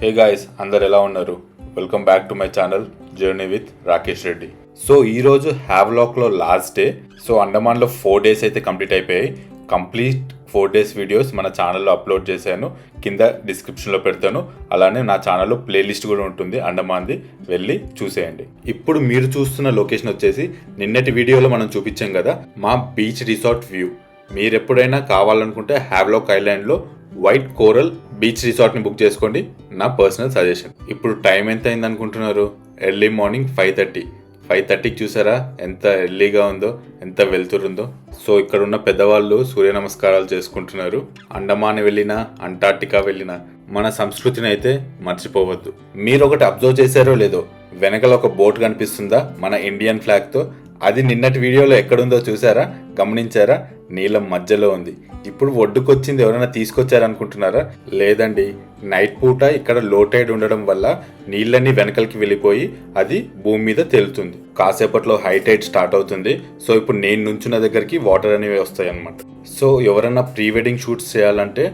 Hey guys, అందరు ఎలా ఉన్నారు? Welcome back to my channel journey with Rakesh Reddy. So ఈరోజు హ్యావ్లాక్లో లాస్ట్ డే. సో అండమాన్లో 4 days అయితే కంప్లీట్ అయిపోయాయి. కంప్లీట్ 4 days వీడియోస్ మన ఛానల్లో అప్లోడ్ చేశాను, కింద డిస్క్రిప్షన్లో పెడతాను. అలానే నా ఛానల్లో ప్లేలిస్ట్ కూడా ఉంటుంది అండమాన్ది, వెళ్ళి చూసేయండి. ఇప్పుడు మీరు చూస్తున్న లొకేషన్ వచ్చేసి నిన్నటి వీడియోలో మనం చూపించాం కదా, మా బీచ్ రిసార్ట్ వ్యూ. మీరు ఎప్పుడైనా కావాలనుకుంటే హ్యావ్లాక్ ఐలాండ్లో వైట్ కోరల్ బీచ్ రిసార్ట్ని బుక్ చేసుకోండి, నా పర్సనల్ సజెషన్. ఇప్పుడు టైం ఎంత అయింది అనుకుంటున్నారు? ఎర్లీ మార్నింగ్ 5:30కి చూసారా ఎంత ఎర్లీగా ఉందో, ఎంత వెళ్తురుందో. సో ఇక్కడ ఉన్న పెద్దవాళ్ళు సూర్య నమస్కారాలు చేసుకుంటున్నారు. అండమాన్ వెళ్ళినా, అంటార్టికా వెళ్ళినా మన సంస్కృతిని అయితే మర్చిపోవద్దు. మీరు ఒకటి అబ్జర్వ్ చేశారో లేదో, వెనకల ఒక బోట్ కనిపిస్తుందా మన ఇండియన్ ఫ్లాగ్తో? అది నిన్నటి వీడియోలో ఎక్కడుందో చూసారా, గమనించారా? నీళ్ళ మధ్యలో ఉంది. ఇప్పుడు ఒడ్డుకొచ్చింది ఎవరైనా తీసుకొచ్చారనుకుంటున్నారా? లేదండి, నైట్ పూట ఇక్కడ లో టైడ్ ఉండడం వల్ల నీళ్ళన్నీ వెనకలికి వెళ్ళిపోయి అది భూమి మీద తేలుతుంది. కాసేపట్లో హై టైడ్ స్టార్ట్ అవుతుంది. సో ఇప్పుడు నేను నుంచున్న దగ్గరికి వాటర్ అనేవి వస్తాయి అన్నమాట. సో ఎవరైనా ప్రీ వెడ్డింగ్ షూట్స్ చేయాలంటే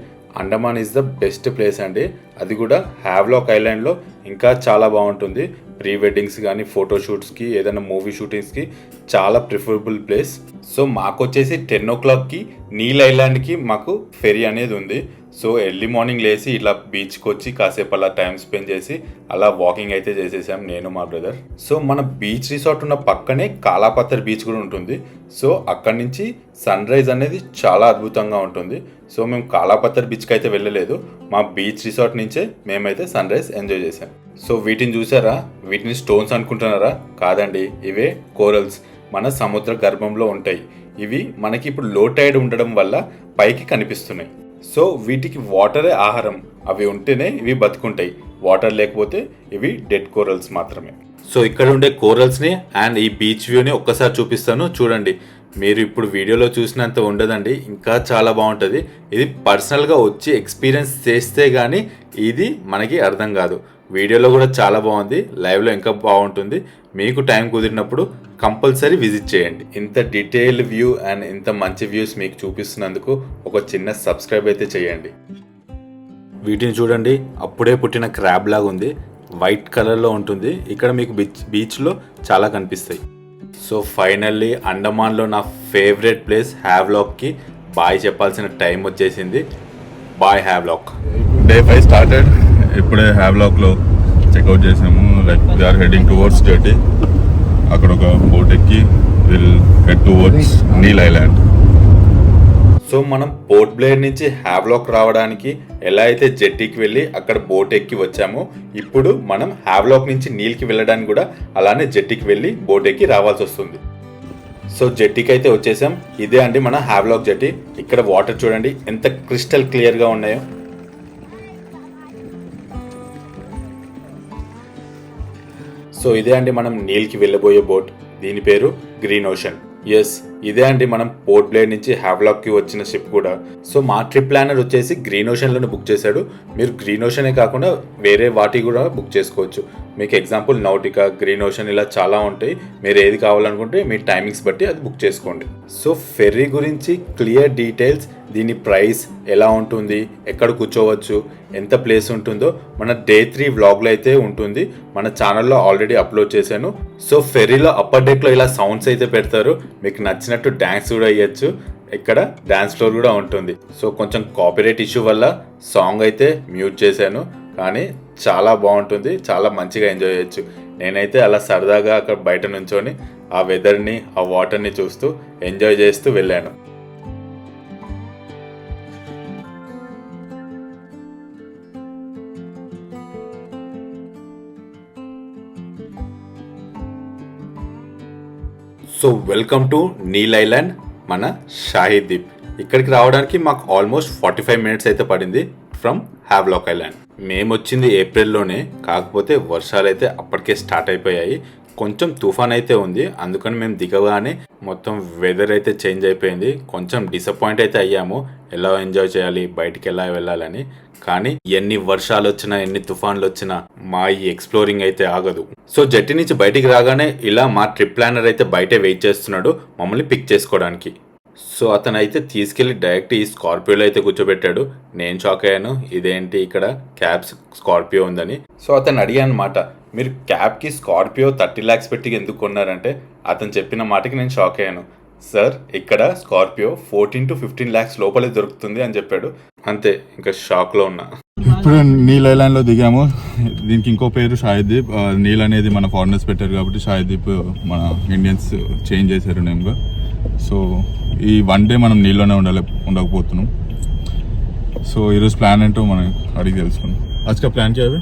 Andaman is the best place అండి. అది కూడా హ్యావ్లాక్ ఐలాండ్లో ఇంకా చాలా బాగుంటుంది. ప్రీ వెడ్డింగ్స్ కానీ, ఫోటోషూట్స్కి, ఏదైనా మూవీ షూటింగ్స్కి చాలా ప్రిఫరబుల్ ప్లేస్. సో మాకు వచ్చేసి 10 o'clockకి నీల్ ఐలాండ్కి మాకు ఫెరీ అనేది ఉంది. సో ఎర్లీ మార్నింగ్ లేచి ఇలా బీచ్కి వచ్చి కాసేపు అలా టైం స్పెండ్ చేసి అలా వాకింగ్ అయితే చేసేసాం నేను, మా బ్రదర్. సో మన బీచ్ రిసార్ట్ ఉన్న పక్కనే కాలాపత్తర్ బీచ్ కూడా ఉంటుంది. సో అక్కడి నుంచి సన్ రైజ్ అనేది చాలా అద్భుతంగా ఉంటుంది. సో మేము కాలాపత్తర్ బీచ్కి అయితే వెళ్ళలేదు, మా బీచ్ రిసార్ట్ నుంచే మేమైతే సన్ రైజ్ ఎంజాయ్ చేసాం. సో వీటిని చూసారా? వీటిని స్టోన్స్ అనుకుంటున్నారా? కాదండి, ఇవే కోరల్స్, మన సముద్ర గర్భంలో ఉంటాయి. ఇవి మనకి ఇప్పుడు లో టైడ్ ఉండడం వల్ల పైకి కనిపిస్తున్నాయి. సో వీటికి వాటరే ఆహారం, అవి ఉంటేనే ఇవి బతుకుంటాయి, వాటర్ లేకపోతే ఇవి డెడ్ కోరల్స్ మాత్రమే. సో ఇక్కడ ఉండే కోరల్స్ని అండ్ ఈ బీచ్ వ్యూని ఒక్కసారి చూపిస్తాను, చూడండి. మీరు ఇప్పుడు వీడియోలో చూసినంత ఉండదండి, ఇంకా చాలా బాగుంటుంది. ఇది పర్సనల్గా వచ్చి ఎక్స్పీరియన్స్ చేస్తే కానీ ఇది మనకి అర్థం కాదు. వీడియోలో కూడా చాలా బాగుంది, లైవ్లో ఇంకా బాగుంటుంది. మీకు టైం కుదిరినప్పుడు కంపల్సరీ విజిట్ చేయండి. ఇంత డీటెయిల్ వ్యూ అండ్ ఇంత మంచి వ్యూస్ మీకు చూపిస్తున్నందుకు ఒక చిన్న సబ్స్క్రైబ్ అయితే చేయండి. వీటిని చూడండి, అప్పుడే పుట్టిన క్రాబ్ లాగా ఉంది, వైట్ కలర్లో ఉంటుంది. ఇక్కడ మీకు బీచ్లో చాలా కనిపిస్తాయి. సో ఫైనల్లీ అండమాన్లో నా ఫేవరెట్ ప్లేస్ హ్యావ్లాక్కి బాయ్ చెప్పాల్సిన టైం వచ్చేసింది. బాయ్ హ్యావ్లాక్. Day 5 started. ఇప్పుడే హ్యావ్లాక్లో చెక్అవుట్ చేసాము. Like we are heading towards jetty. అక్కడ ఒక బోట్ ఎక్కి will head towards Neil island. So మనం పోర్ట్ బ్లేర్ నుంచి హ్యావ్లాక్ రావడానికి ఎలా అయితే జెట్టీకి వెళ్ళి అక్కడ బోట్ ఎక్కి వచ్చామో, ఇప్పుడు మనం హ్యావ్లాక్ నుంచి నీల్కి వెళ్ళడానికి కూడా అలానే జెట్టీకి వెళ్ళి బోట్ ఎక్కి రావాల్సి వస్తుంది. సో జెట్టీకి అయితే వచ్చేసాం. ఇదే అండి మన హ్యావ్లాక్ జెట్టీ. ఇక్కడ వాటర్ చూడండి ఎంత క్రిస్టల్ క్లియర్గా ఉన్నాయో. సో ఇదే అండి మనం నీల్కి వెళ్ళబోయే బోట్, దీని పేరు గ్రీన్ ఓషన్. ఎస్, ఇదే అండి మనం పోర్ట్ బ్లేర్ నుంచి హ్యావ్లాక్కి వచ్చిన షిప్ కూడా. సో మా ట్రిప్ ప్లానర్ వచ్చేసి గ్రీన్ ఓషన్లోనే బుక్ చేశాడు. మీరు గ్రీన్ ఓషనే కాకుండా వేరే వాటి కూడా బుక్ చేసుకోవచ్చు. మీకు ఎగ్జాంపుల్ నౌటికా, గ్రీన్ ఓషన్ ఇలా చాలా ఉంటాయి. మీరు ఏది కావాలనుకుంటే మీ టైమింగ్స్ బట్టి అది బుక్ చేసుకోండి. సో ఫెర్రీ గురించి క్లియర్ డీటెయిల్స్, దీని ప్రైస్ ఎలా ఉంటుంది, ఎక్కడ కూర్చోవచ్చు, ఎంత ప్లేస్ ఉంటుందో మన డే 3 వ్లాగ్లో అయితే ఉంటుంది. మన ఛానల్లో ఆల్రెడీ అప్లోడ్ చేశాను. సో ఫెర్రీలో అప్పర్ డెక్లో ఇలా సౌండ్స్ అయితే పెడతారు, మీకు నచ్చినట్టు డ్యాన్స్ కూడా వేయచ్చు. ఇక్కడ డ్యాన్స్ ఫ్లోర్ కూడా ఉంటుంది. సో కొంచెం కాపీరైట్ ఇష్యూ వల్ల సాంగ్ అయితే మ్యూట్ చేశాను, కానీ చాలా బాగుంటుంది, చాలా మంచిగా ఎంజాయ్ చేయొచ్చు. నేనైతే అలా సరదాగా అక్కడ బయట నుంచొని ఆ వెదర్ని, ఆ వాటర్ని చూస్తూ ఎంజాయ్ చేస్తూ వెళ్ళాను. So welcome to Neil island, మన షాహీద్ దీప్. ఇక్కడికి రావడానికి మాకు ఆల్మోస్ట్ 45 minutes అయితే పడింది ఫ్రమ్ హ్యావ్లాక్ ఐలాండ్. మేము వచ్చింది ఏప్రిల్లోనే, కాకపోతే వర్షాలు అయితే అప్పటికే స్టార్ట్ అయిపోయాయి. కొంచెం తుఫాన్ అయితే ఉంది, అందుకని మేము దిగగానే మొత్తం వెదర్ అయితే చేంజ్ అయిపోయింది. కొంచెం డిసప్పాయింట్ అయితే అయ్యాము, ఎలా ఎంజాయ్ చేయాలి, బయటికి ఎలా వెళ్ళాలని. కానీ ఎన్ని వర్షాలు వచ్చినా, ఎన్ని తుఫాన్లు వచ్చినా మా ఈ ఎక్స్ప్లోరింగ్ అయితే ఆగదు. సో జెట్టి నుంచి బయటికి రాగానే ఇలా మా ట్రిప్ ప్లానర్ అయితే బయటే వెయిట్ చేస్తున్నాడు మమ్మల్ని పిక్ చేసుకోవడానికి. సో అతను అయితే తీసుకెళ్లి డైరెక్ట్ ఈ స్కార్పియోలో అయితే కూర్చోబెట్టాడు. నేను షాక్ అయ్యాను, ఇదేంటి ఇక్కడ క్యాబ్ స్కార్పియో ఉందని. సో అతను అడిగాను అనమాట, మీరు క్యాబ్కి స్కార్పియో 30 lakhs పెట్టి ఎందుకు కొన్నారంటే అతను చెప్పిన మాటకి నేను షాక్ అయ్యాను. సార్ ఇక్కడ స్కార్పియో 14 to 15 lakhs లోపలే దొరుకుతుంది అని చెప్పాడు. అంతే, ఇంకా షాక్లో ఉన్నా. ఇప్పుడు నీల్ ఐలాండ్ లో దిగాము. దీనికి ఇంకో పేరు షాయద్దీప్. నీల్ అనేది మన ఫారినర్స్ పెట్టారు కాబట్టి షాయద్దీప్ మన ఇండియన్స్ చేంజ్ చేశారు నేమ్గా. సో ఈ 1 day మనం నీళ్ళలోనే ఉండకపోతున్నాం. సో ఈరోజు ప్లాన్ ఏంటో మనం అడిగి తెలుసుకున్నాం. आज का प्लान क्या है?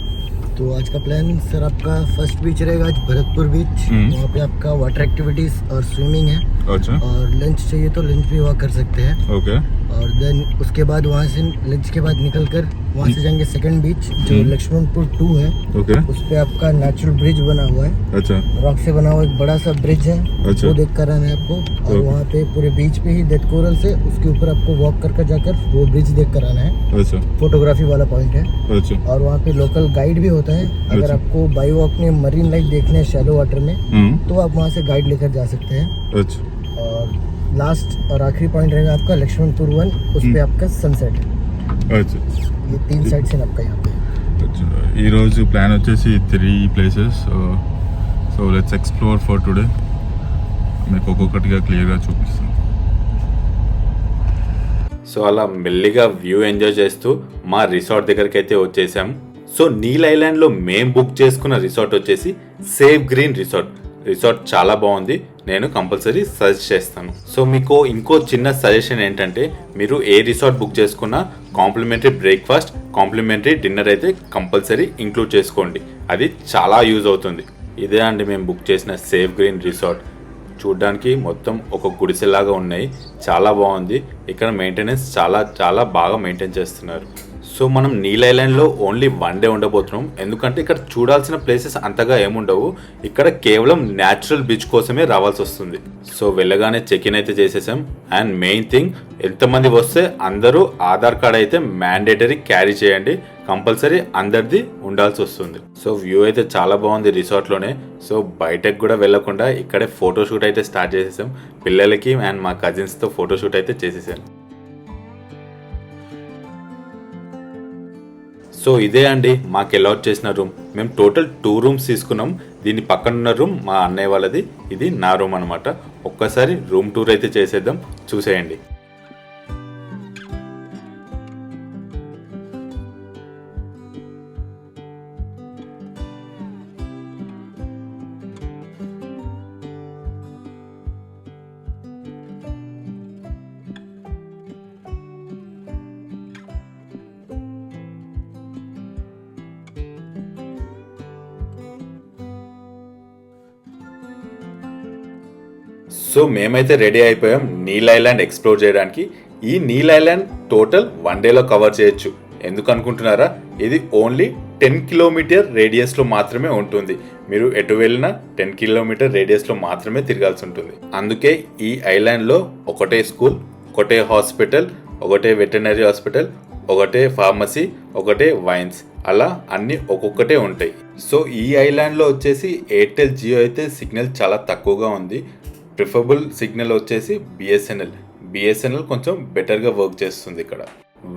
तो आज का प्लान सर आपका फर्स्ट बीच रहेगा आज भरतपुर बीच. वहाँ पे आपका वाटर एक्टिविटीज और स्विमिंग है. अच्छा. और लंच चाहिए तो लंच भी वहाँ कर सकते हैं. ओके. और देन उसके बाद वहाँ से लंच के बाद निकल कर वहाँ से जाएंगे सेकंड बीच जो लक्ष्मणपुर 2 है. ओके. उस पे आपका नेचुरल ब्रिज बना हुआ है. अच्छा. रॉक से बना हुआ एक बड़ा सा ब्रिज है. अच्छा. वो देख कर आना है आपको. और वहाँ पे पूरे बीच पे ही डेथ कोरल से उसके ऊपर आपको वॉक कर जाकर वो ब्रिज देख कर आना है. अच्छा. फोटोग्राफी वाला पॉइंट है. अच्छा. और वहाँ पे लोकल गाइड भी होता है. अगर अच्छा. आपको बाई वॉक में मरीन लाइफ देखने हैं शैलो वाटर में तो आप वहाँ से गाइड लेकर जा सकते हैं. अच्छा. और लास्ट और आखिरी पॉइंट रहेगा आपका लक्ष्मणपुर 1. उस पे आपका सनसेट है. अच्छा. ये 3 साइड से आपका यहाँ पे. ఈరోజు ప్లాన్ వచ్చేసి 3 places. So let's explore for today. మీకు ఒక్కొక్కటిగా క్లియర్గా చూపిస్తాను. సో అలా మెల్లిగా వ్యూ ఎంజాయ్ చేస్తూ మా రిసార్ట్ దగ్గరికి అయితే వచ్చేసాం. సో నీల్ ఐలాండ్లో మేం బుక్ చేసుకున్న రిసార్ట్ వచ్చేసి సేఫ్ గ్రీన్ రిసార్ట్. రిసార్ట్ చాలా బాగుంది, నేను కంపల్సరీ సజెస్ట్ చేస్తాను. సో మీకు ఇంకో చిన్న సజెషన్ ఏంటంటే, మీరు ఏ రిసార్ట్ బుక్ చేసుకున్నా కాంప్లిమెంటరీ బ్రేక్ఫాస్ట్, కాంప్లిమెంటరీ డిన్నర్ అయితే కంపల్సరీ ఇంక్లూడ్ చేసుకోండి. అది చాలా యూజ్ అవుతుంది. ఇదే అండి మేము బుక్ చేసిన సేఫ్ గ్రీన్ రిసార్ట్. చూడ్డానికి మొత్తం ఒక గుడిసెలాగా ఉన్నాయి, చాలా బాగుంది. ఇక్కడ మెయింటెనెన్స్ చాలా బాగా మెయింటైన్ చేస్తున్నారు. సో మనం నీల్ ఐలాండ్లో ఓన్లీ 1 day ఉండబోతున్నాం. ఎందుకంటే ఇక్కడ చూడాల్సిన ప్లేసెస్ అంతగా ఏముండవు. ఇక్కడ కేవలం న్యాచురల్ బీచ్ కోసమే రావాల్సి వస్తుంది. సో వెళ్ళగానే చెక్ ఇన్ అయితే చేసేసాం. అండ్ మెయిన్ థింగ్, ఎంతమంది వస్తే అందరూ ఆధార్ కార్డ్ అయితే మ్యాండేటరీ క్యారీ చేయండి. కంపల్సరీ అందరిది ఉండాల్సి వస్తుంది. సో వ్యూ అయితే చాలా బాగుంది రిసార్ట్లోనే. సో బయటకు కూడా వెళ్ళకుండా ఇక్కడే ఫోటోషూట్ అయితే స్టార్ట్ చేసేసాం. పిల్లలకి అండ్ మా కజిన్స్తో ఫోటోషూట్ అయితే చేసేసాం. సో ఇదే అండి మాకు అలాట్ చేసిన రూమ్. మేము టోటల్ 2 rooms తీసుకున్నాం. దీని పక్కనున్న రూమ్ మా అన్నయ్య వాళ్ళది, ఇది నా రూమ్ అనమాట. ఒక్కసారి రూమ్ టూర్ అయితే చేసేద్దాం, చూసేయండి. సో మేమైతే రెడీ అయిపోయాం నీల్ ఐలాండ్ ఎక్స్ప్లోర్ చేయడానికి. ఈ నీల్ ఐలాండ్ టోటల్ 1 dayలో కవర్ చేయొచ్చు. ఎందుకు అనుకుంటున్నారా? ఇది ఓన్లీ 10 kilometer రేడియస్లో మాత్రమే ఉంటుంది. మీరు ఎటు వెళ్ళినా 10 kilometer రేడియస్లో మాత్రమే తిరగాల్సి ఉంటుంది. అందుకే ఈ ఐలాండ్లో ఒకటే స్కూల్, ఒకటే హాస్పిటల్, ఒకటే వెటర్నరీ హాస్పిటల్, ఒకటే ఫార్మసీ, ఒకటే వైన్స్, అలా అన్ని ఒక్కొక్కటే ఉంటాయి. సో ఈ ఐలాండ్లో వచ్చేసి ఎయిర్టెల్, జియో అయితే సిగ్నల్ చాలా తక్కువగా ఉంది. ప్రిఫరబుల్ సిగ్నల్ వచ్చేసి బిఎస్ఎన్ఎల్ కొంచెం బెటర్గా వర్క్ చేస్తుంది ఇక్కడ.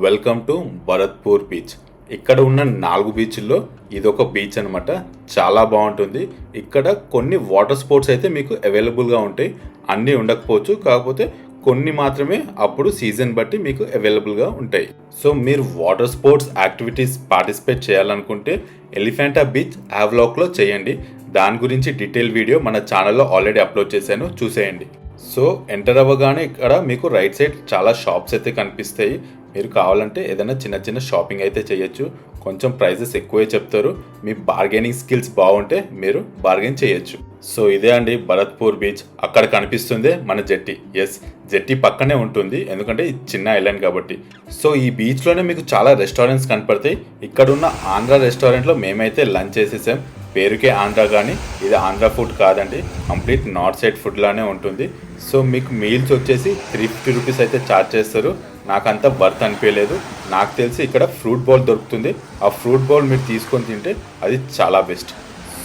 Welcome to Bharatpur beach. ఇక్కడ ఉన్న 4 బీచ్ల్లో ఇదొక బీచ్ అనమాట. చాలా బాగుంటుంది. ఇక్కడ కొన్ని వాటర్ స్పోర్ట్స్ అయితే మీకు అవైలబుల్గా ఉంటాయి. అన్నీ ఉండకపోవచ్చు, కాకపోతే కొన్ని మాత్రమే అప్పుడు సీజన్ బట్టి మీకు అవైలబుల్గా ఉంటాయి. సో మీరు వాటర్ స్పోర్ట్స్ యాక్టివిటీస్ పార్టిసిపేట్ చేయాలనుకుంటే ఎలిఫెంటా బీచ్ హ్యావ్లాక్లో చేయండి. దాని గురించి డీటెయిల్ వీడియో మన ఛానల్లో ఆల్రెడీ అప్లోడ్ చేశాను, చూసేయండి. సో ఎంటర్ అవ్వగానే ఇక్కడ మీకు రైట్ సైడ్ చాలా షాప్స్ అయితే కనిపిస్తాయి. మీరు కావాలంటే ఏదైనా చిన్న షాపింగ్ అయితే చేయొచ్చు. కొంచెం ప్రైజెస్ ఎక్కువే చెప్తారు. మీ బార్గెనింగ్ స్కిల్స్ బాగుంటే మీరు బార్గెన్ చేయొచ్చు. సో ఇదే అండి భరత్పూర్ బీచ్. అక్కడ కనిపిస్తుంది మన జెట్టి. ఎస్, జెట్టి పక్కనే ఉంటుంది, ఎందుకంటే ఇది చిన్న ఐలాండ్ కాబట్టి. సో ఈ బీచ్లోనే మీకు చాలా రెస్టారెంట్స్ కనపడతాయి. ఇక్కడున్న ఆంధ్ర రెస్టారెంట్లో మేమైతే లంచ్ చేసేసాం. పేరుకే ఆంధ్ర, కానీ ఇది ఆంధ్ర ఫుడ్ కాదండి, కంప్లీట్ నార్త్ సైడ్ ఫుడ్ లానే ఉంటుంది. సో మీకు మీల్స్ వచ్చేసి 350 రూపీస్ అయితే ఛార్జ్ చేస్తారు. నాకంతా వర్త్ అనిపించలేదు. నాకు తెలిసి ఇక్కడ ఫ్రూట్ బౌల్ దొరుకుతుంది. ఆ ఫ్రూట్ బౌల్ మీరు తీసుకొని తింటే అది చాలా బెస్ట్.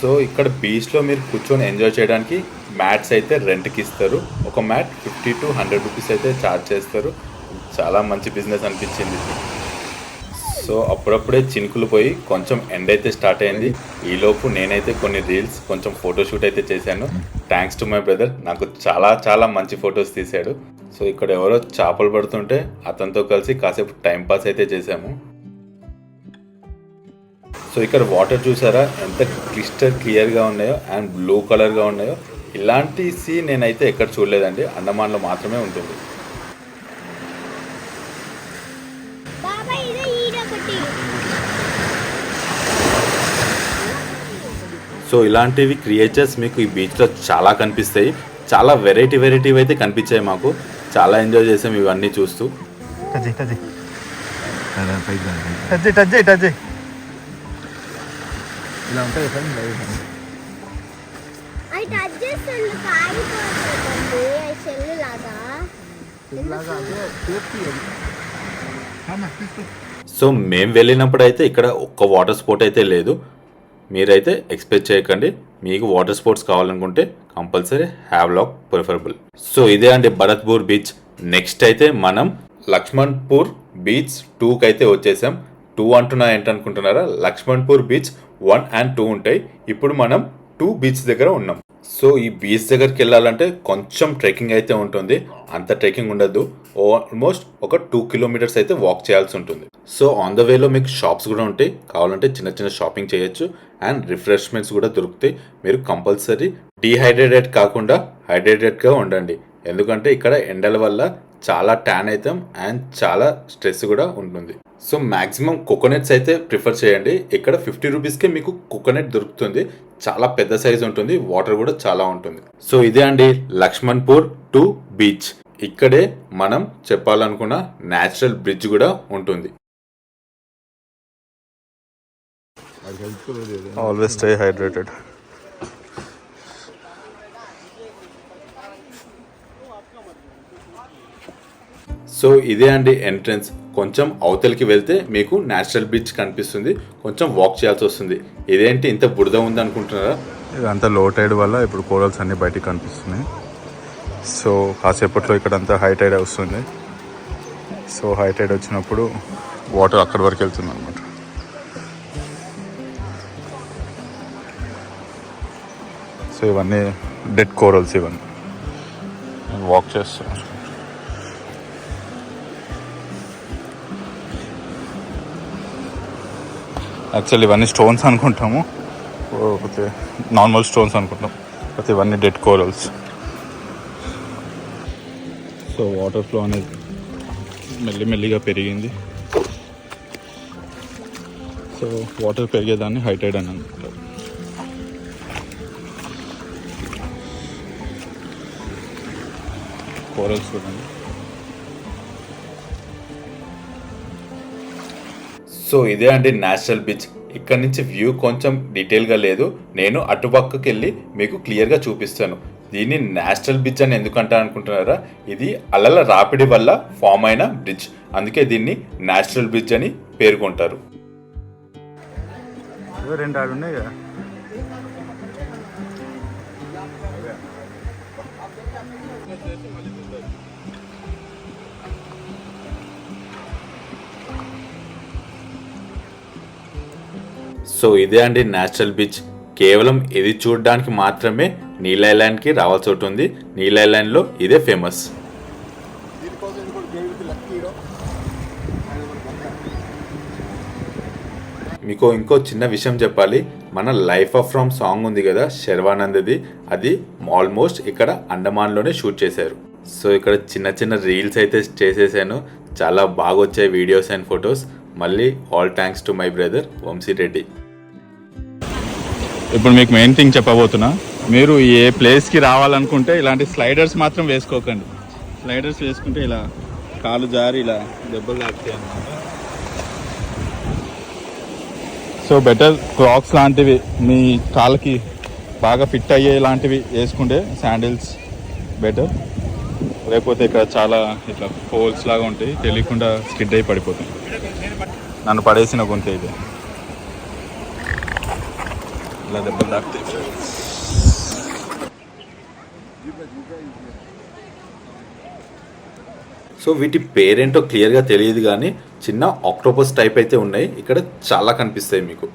సో ఇక్కడ బీచ్లో మీరు కూర్చొని ఎంజాయ్ చేయడానికి మ్యాట్స్ అయితే రెంట్కి ఇస్తారు. ఒక మ్యాట్ 50 to 100 రూపీస్ అయితే ఛార్జ్ చేస్తారు. చాలా మంచి బిజినెస్ అనిపించింది. సో అప్పుడప్పుడే చినుకులు పోయి కొంచెం ఎండ్ అయితే స్టార్ట్ అయింది. ఈలోపు నేనైతే కొన్ని రీల్స్, కొంచెం ఫోటోషూట్ అయితే చేశాను. థ్యాంక్స్ టు మై బ్రదర్, నాకు చాలా చాలా మంచి ఫొటోస్ తీశాడు. సో ఇక్కడ ఎవరో చేపలు పడుతుంటే అతనితో కలిసి కాసేపు టైం పాస్ అయితే చేశాము. సో ఇక్కడ వాటర్ చూసారా ఎంత క్లియర్గా ఉన్నాయో అండ్ బ్లూ కలర్గా ఉన్నాయో. ఇలాంటి సీ నేనైతే ఎక్కడ చూడలేదండి, అండమాన్లో మాత్రమే ఉంటుంది. సో ఇలాంటివి క్రియేచర్స్ మీకు ఈ బీచ్లో చాలా కనిపిస్తాయి. చాలా వెరైటీ అయితే కనిపించాయి మాకు. చాలా ఎంజాయ్ చేసాం ఇవన్నీ చూస్తూ. ఇలా ఉంటాయి సో మేము వెళ్ళినప్పుడు అయితే ఇక్కడ ఒక్క వాటర్ స్పోర్ట్ అయితే లేదు. మీరైతే ఎక్స్పెక్ట్ చేయకండి. మీకు వాటర్ స్పోర్ట్స్ కావాలనుకుంటే కంపల్సరీ హ్యావ్లాక్ ప్రిఫరబుల్. సో ఇదే అండి భరత్పూర్ బీచ్. నెక్స్ట్ అయితే మనం లక్ష్మణ్పూర్ బీచ్ 2కి అయితే వచ్చేసాం. 2 అంటున్నా ఏంటనుకుంటున్నారా? లక్ష్మణ్పూర్ బీచ్ 1 and 2 ఉంటాయి. ఇప్పుడు మనం 2 బీచ్ దగ్గర ఉన్నాం. సో ఈ బీచ్ దగ్గరికి వెళ్ళాలంటే కొంచెం ట్రెక్కింగ్ అయితే ఉంటుంది. అంత ట్రెక్కింగ్ ఉండదు, ఆల్మోస్ట్ ఒక 2 kilometers అయితే వాక్ చేయాల్సి ఉంటుంది. సో ఆన్ ద వేలో మీకు షాప్స్ కూడా ఉంటాయి. కావాలంటే చిన్న చిన్న షాపింగ్ చేయొచ్చు అండ్ రిఫ్రెష్మెంట్స్ కూడా దొరుకుతాయి. మీరు కంపల్సరీ డీహైడ్రేటెడ్ కాకుండా హైడ్రేటెడ్గా ఉండండి. ఎందుకంటే ఇక్కడ ఎండల వల్ల చాలా ట్యాన్ అవుతాం అండ్ చాలా స్ట్రెస్ కూడా ఉంటుంది. సో మ్యాక్సిమం కోకోనట్స్ అయితే ప్రిఫర్ చేయండి. ఇక్కడ 50 రూపీస్కే మీకు కోకోనట్ దొరుకుతుంది. చాలా పెద్ద సైజ్ ఉంటుంది, వాటర్ కూడా చాలా ఉంటుంది. సో ఇదే అండి లక్ష్మణ్పూర్ 2 బీచ్. ఇక్కడే మనం చెప్పాలనుకున్న న్యాచురల్ బ్రిడ్జ్ కూడా ఉంటుంది. Always stay hydrated. సో ఇదే అండి ఎంట్రన్స్. కొంచెం అవతలికి వెళ్తే మీకు న్యాచురల్ బీచ్ కనిపిస్తుంది. కొంచెం వాక్ చేయాల్సి వస్తుంది. ఇదేంటి ఇంత బురద ఉంది అనుకుంటున్నారా? ఇదంతా లో టైడ్ వల్ల ఇప్పుడు కోరల్స్ అన్నీ బయటికి కనిపిస్తున్నాయి. సో కాసేపట్లో ఇక్కడ అంతా హై టైడ్ వస్తుంది. సో హై టైడ్ వచ్చినప్పుడు వాటర్ అక్కడి వరకు వెళ్తుంది అనమాట. సో ఇవన్నీ డెడ్ కోరల్స్. ఇవన్నీ వాక్ చేస్తున్నాను. యాక్చువల్లీ ఇవన్నీ స్టోన్స్ అనుకుంటాము, ఓకే నార్మల్ స్టోన్స్ అనుకుంటాం, అయితే ఇవన్నీ dead corals. So water flow అనేది మెల్లిమెల్లిగా పెరిగింది. సో వాటర్ పెరిగేదాన్ని హై టైడ్ అని అనుకుంటారు. కోరల్స్ చూడండి. సో ఇదే అండి న్యాచురల్ బీచ్. ఇక్కడ నుంచి వ్యూ కొంచెం డీటెయిల్గా లేదు, నేను అటుపక్కకి వెళ్ళి మీకు క్లియర్గా చూపిస్తాను. దీన్ని న్యాచురల్ బ్రిడ్జ్ అని ఎందుకంటా అనుకుంటున్నారా? ఇది అలల రాపిడి వల్ల ఫామ్ అయిన బ్రిడ్జ్, అందుకే దీన్ని న్యాచురల్ బ్రిడ్జ్ అని పేర్కొంటారు. రెండు ఆడు ఉన్నాయి కదా. సో ఇదే అండి న్యాచురల్ బీచ్. కేవలం ఇది చూడడానికి మాత్రమే నీల్ ఐలాండ్కి రావాల్సి ఉంటుంది. నీల్ ఐలాండ్లో ఇదే ఫేమస్. మీకు ఇంకో చిన్న విషయం చెప్పాలి. మన లైఫ్ ఆఫ్ ఫ్రమ్ సాంగ్ ఉంది కదా శర్వానంద్ది, అది ఆల్మోస్ట్ ఇక్కడ అండమాన్లోనే షూట్ చేశారు. సో ఇక్కడ చిన్న చిన్న రీల్స్ అయితే చేసేసాను, చాలా బాగా వచ్చాయి వీడియోస్ అండ్ ఫొటోస్. మళ్ళీ all thanks to my brother Vamshi Reddy. ఇప్పుడు మీకు మెయిన్ థింగ్ చెప్పబోతున్నా. మీరు ఏ ప్లేస్కి రావాలనుకుంటే ఇలాంటి స్లైడర్స్ మాత్రం వేసుకోకండి. స్లైడర్స్ వేసుకుంటే ఇలా కాలు జారి ఇలా దెబ్బలు తాకుతాయి అన్నమాట. సో బెటర్ క్రాక్స్ లాంటివి మీ కాళ్ళకి బాగా ఫిట్ అయ్యే లాంటివి వేసుకుంటే శాండిల్స్ బెటర్. లేకపోతే ఇక్కడ చాలా ఇట్లా హోల్స్ లాగా ఉంటాయి, తెలియకుండా స్కిడ్ అయి పడిపోతాయి. నన్ను పడేసిన గొంతు ఇది. ఇలా దెబ్బలు తాకుతాయి. సో వీటి పేరేంటో క్లియర్గా తెలియదు కానీ చిన్న ఆక్టోపస్ టైప్ అయితే ఉన్నాయి, ఇక్కడ చాలా కనిపిస్తాయి మీకు.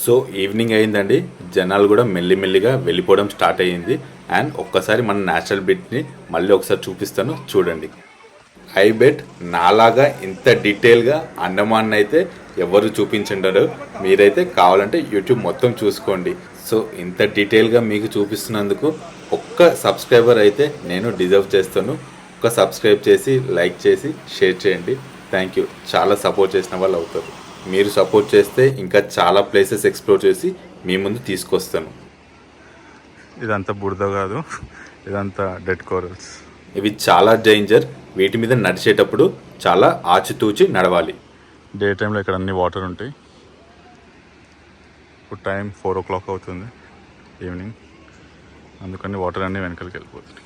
సో ఈవినింగ్ అయిందండి, జనాలు కూడా మెల్లిమెల్లిగా వెళ్ళిపోవడం స్టార్ట్ అయ్యింది. అండ్ ఒక్కసారి మన నేచురల్ బిట్ని మళ్ళీ ఒకసారి చూపిస్తాను చూడండి. ఐ బెట్ నాలాగా ఇంత డీటెయిల్గా అండమాన్ అయితే ఎవరు చూపించుండరు. మీరైతే కావాలంటే యూట్యూబ్ మొత్తం చూసుకోండి. సో ఇంత డీటెయిల్గా మీకు చూపిస్తున్నందుకు ఒక్క సబ్స్క్రైబర్ అయితే నేను డిజర్వ్ చేస్తాను. ఒక్క సబ్స్క్రైబ్ చేసి లైక్ చేసి షేర్ చేయండి. Thank you. చాలా సపోర్ట్ చేసిన వాళ్ళు అవుతారు. మీరు సపోర్ట్ చేస్తే ఇంకా చాలా ప్లేసెస్ ఎక్స్ప్లోర్ చేసి మీ ముందు తీసుకొస్తాను. ఇదంతా బురద కాదు, ఇదంతా డెడ్ కోరల్స్. ఇవి చాలా డేంజర్, వీటి మీద నడిచేటప్పుడు చాలా ఆచితూచి నడవాలి. డే టైంలో ఇక్కడ అన్ని వాటర్ ఉంటాయి. ఇప్పుడు టైం 4 o'clock అవుతుంది ఈవినింగ్, అందుకని వాటర్ అన్నీ వెనకలికి వెళ్ళిపోతుంది.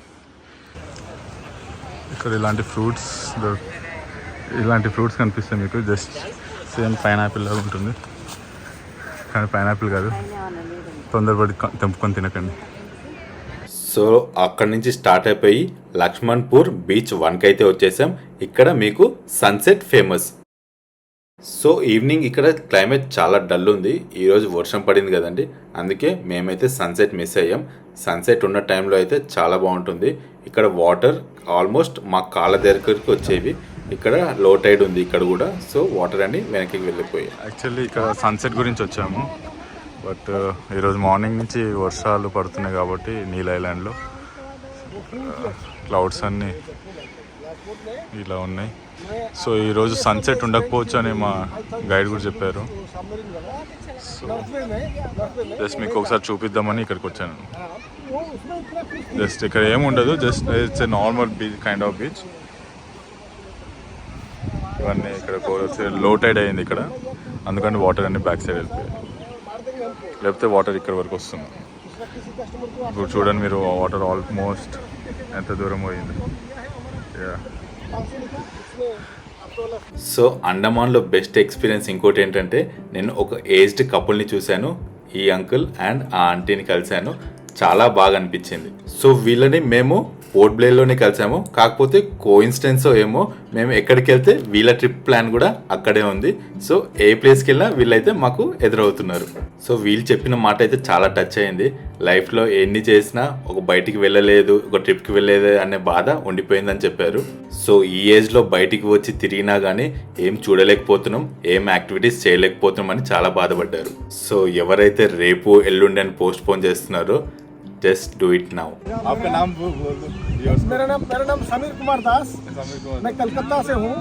ఇక్కడ ఇలాంటి ఫ్రూట్స్ కనిపిస్తాయి మీకు. జస్ట్ సేమ్ పైనాపిల్ లాగా ఉంటుంది, కానీ పైనాపిల్ కాదు. తొందరపడి తెంపుకొని తినకండి. సో అక్కడి నుంచి స్టార్ట్ అయిపోయి లక్ష్మణ్పూర్ బీచ్ 1కి అయితే వచ్చేసాం. ఇక్కడ మీకు సన్సెట్ ఫేమస్. సో ఈవినింగ్ ఇక్కడ క్లైమేట్ చాలా డల్ ఉంది. ఈరోజు వర్షం పడింది కదండి, అందుకే మేమైతే సన్సెట్ మిస్ అయ్యాం. సన్సెట్ ఉన్న టైంలో అయితే చాలా బాగుంటుంది. ఇక్కడ వాటర్ ఆల్మోస్ట్ మా కాళ్ళ దగ్గరికి వచ్చేవి. ఇక్కడ లో టైడ్ ఉంది ఇక్కడ కూడా, సో వాటర్ అన్ని వెనక్కి వెళ్ళిపోయాయి. యాక్చువల్లీ ఇక్కడ సన్సెట్ గురించి వచ్చాము, బట్ ఈరోజు మార్నింగ్ నుంచి వర్షాలు పడుతున్నాయి కాబట్టి నీల్ ఐలాండ్లో క్లౌడ్స్ అన్నీ ఇలా ఉన్నాయి. సో ఈరోజు సన్సెట్ ఉండకపోవచ్చు అని మా గైడ్ కూడా చెప్పారు. సో జస్ట్ మీకు ఒకసారి చూపిద్దామని ఇక్కడికి వచ్చాను. జస్ట్ ఇక్కడ ఏముండదు, just it's a normal beach, kind of beach. ఇవన్నీ ఇక్కడ లో టైడ్ అయింది ఇక్కడ, అందుకని వాటర్ అన్ని బ్యాక్ సైడ్ వెళ్ళిపోయాయి. లేకపోతే వాటర్ ఇక్కడ వరకు వస్తుంది. ఇప్పుడు చూడండి మీరు, వాటర్ ఆల్మోస్ట్ ఎంత దూరం పోయింది. సో అండమాన్లో బెస్ట్ ఎక్స్పీరియన్స్ ఇంకోటి ఏంటంటే, నేను ఒక ఏజ్డ్ కపుల్ని చూశాను. ఈ అంకుల్ అండ్ ఆ ఆంటీని కలిశాను, చాలా బాగా అనిపించింది. సో వీళ్ళని మేము పోర్ట్ బ్లేర్లోనే కలిసాము. కాకపోతే కోఇన్సిడెన్స్ ఏమో మేము ఎక్కడికి వెళ్తే వీళ్ళ ట్రిప్ ప్లాన్ కూడా అక్కడే ఉంది. సో ఏ ప్లేస్కి వెళ్ళినా వీళ్ళైతే మాకు ఎదురవుతున్నారు. సో వీళ్ళు చెప్పిన మాట అయితే చాలా టచ్ అయింది. లైఫ్లో ఎన్ని చేసినా ఒక బయటికి వెళ్ళలేదు, ఒక ట్రిప్కి వెళ్ళలేదు అనే బాధ ఉండిపోయిందని చెప్పారు. సో ఈ ఏజ్లో బయటికి వచ్చి తిరిగినా కానీ ఏం చూడలేకపోతున్నాం, ఏం యాక్టివిటీస్ చేయలేకపోతున్నాం అని చాలా బాధపడ్డారు. సో ఎవరైతే రేపు ఎల్లుండి అని పోస్ట్ పోన్ చేస్తున్నారో, just do it now. आपका नाम बोल दो. मेरा नाम समीर कुमार दास. मैं कलकत्ता से हूँ.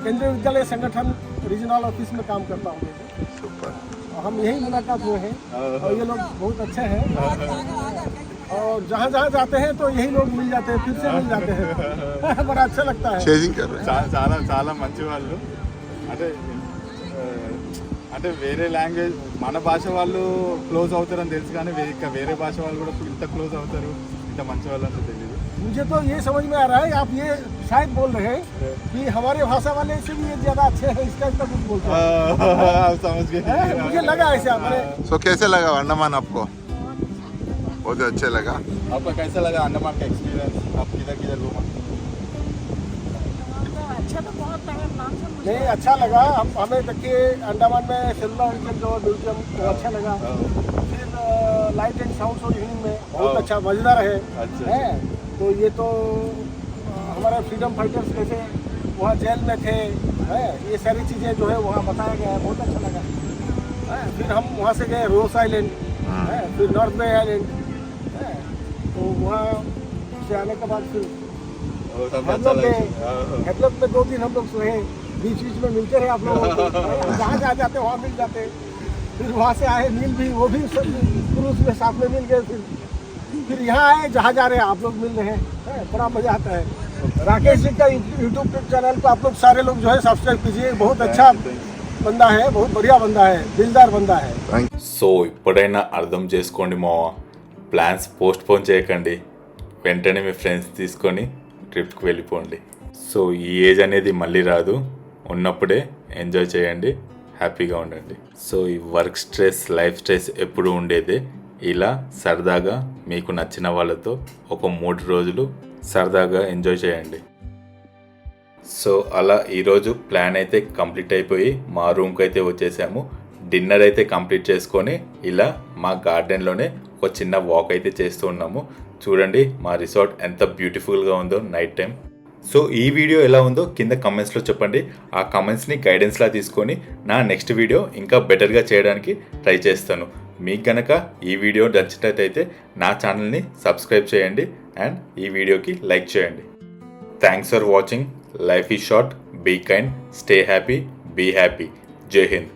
केंद्रीय विद्यालय संगठन रीजनल ऑफिस में काम करता हूँ. और हम यही मुलाकात हुए हैं और ये लोग बहुत अच्छे हैं. और जहाँ जहाँ जाते हैं तो यही लोग मिल जाते हैं, फिर से मिल जाते हैं. बड़ा अच्छा लगता है. చాలా చాలా మంచి వాళ్ళు. అంటే వేరే లాంగ్వేజ్, మన భాష వాళ్ళు క్లోజ్ అవుతారని తెలుసు, కానీ వేరే భాష వాళ్ళు కూడా ఇంత క్లోజ్ అవుతారు, ఇంత మంచి వాళ్ళు అంటే తెలియదు. मुझे तो ये समझ में आ रहा है, आप ये शायद बोल रहे हैं कि हमारे भाषा वाले से भी ये ज़्यादा अच्छे हैं, इसका इतना कुछ बोलते हैं. आप समझ गए. मुझे लगा ऐसा. सो कैसे लगा अंडमान आपको? बहुत अच्छा लगा. आपका कैसा लगा अंडमान का एक्सपीरियंस? आप किधर किधर घूमा? नहीं, अच्छा लगा. हमें देखिए अंडमान में सेलुलर जो म्यूजियम वो अच्छा लगा. फिर light and sound show evening में बहुत अच्छा मज़ेदार है. है तो ये तो हमारे फ्रीडम फाइटर्स कैसे वहाँ जेल में थे, है ये सारी चीज़ें जो है वहाँ बताया गया है, बहुत अच्छा लगा. फिर हम वहाँ से गए रोस आइलैंड, है फिर नॉर्थ बे आइलैंड, है तो वहाँ से आने के बाद फिर हेडलॉक में 2 दिन हम लोग सोए. बीच बीच में मिलते रहे आप लोग, जहाँ जहाँ जाते वहाँ मिल जाते. फिर वहाँ से आए मील भी, वो भी क्रूज में साथ में मिल गए. फिर यहाँ आए, जहाँ जा रहे हैं आप लोग मिल रहे हैं. बड़ा मज़ा आता है. राकेश जी का यूट्यूब चैनल को आप लोग सारे लोग जो है सब्सक्राइब कीजिए. बहुत अच्छा बंदा है, बहुत बढ़िया बंदा है, दिलदार बंदा है. సో ఇప్పుడైనా అర్థం చేసుకోండి మావా, ప్లాన్స్ పోస్ట్ పోన్ చేయకండి, వెంటనే మీ ఫ్రెండ్స్ తీసుకొని ట్రిప్కి వెళ్ళిపోండి. సో ఈ ఏజ్ అనేది మళ్ళీ రాదు, ఉన్నప్పుడే ఎంజాయ్ చేయండి, హ్యాపీగా ఉండండి. సో ఈ వర్క్ స్ట్రెస్, లైఫ్ స్ట్రెస్ ఎప్పుడు ఉండేదే. ఇలా సరదాగా మీకు నచ్చిన వాళ్ళతో ఒక 3 రోజులు సరదాగా ఎంజాయ్ చేయండి. సో అలా ఈరోజు ప్లాన్ అయితే కంప్లీట్ అయిపోయి మా రూమ్కి అయితే వచ్చేసాము. డిన్నర్ అయితే కంప్లీట్ చేసుకొని ఇలా మా గార్డెన్లోనే ఒక చిన్న వాక్ అయితే చేస్తూ ఉన్నాము. చూడండి మా రిసార్ట్ ఎంత బ్యూటిఫుల్గా ఉందో నైట్ టైం. సో ఈ వీడియో ఎలా ఉందో కింద కమెంట్స్లో చెప్పండి. ఆ కమెంట్స్ని గైడెన్స్లా తీసుకొని నా నెక్స్ట్ వీడియో ఇంకా బెటర్గా చేయడానికి ట్రై చేస్తాను. మీకు గనక ఈ వీడియో నచ్చినట్టయితే నా ఛానల్ని సబ్స్క్రైబ్ చేయండి అండ్ ఈ వీడియోకి లైక్ చేయండి. Thanks for watching. Life is short, be kind, stay happy, be happy. Jai Hind.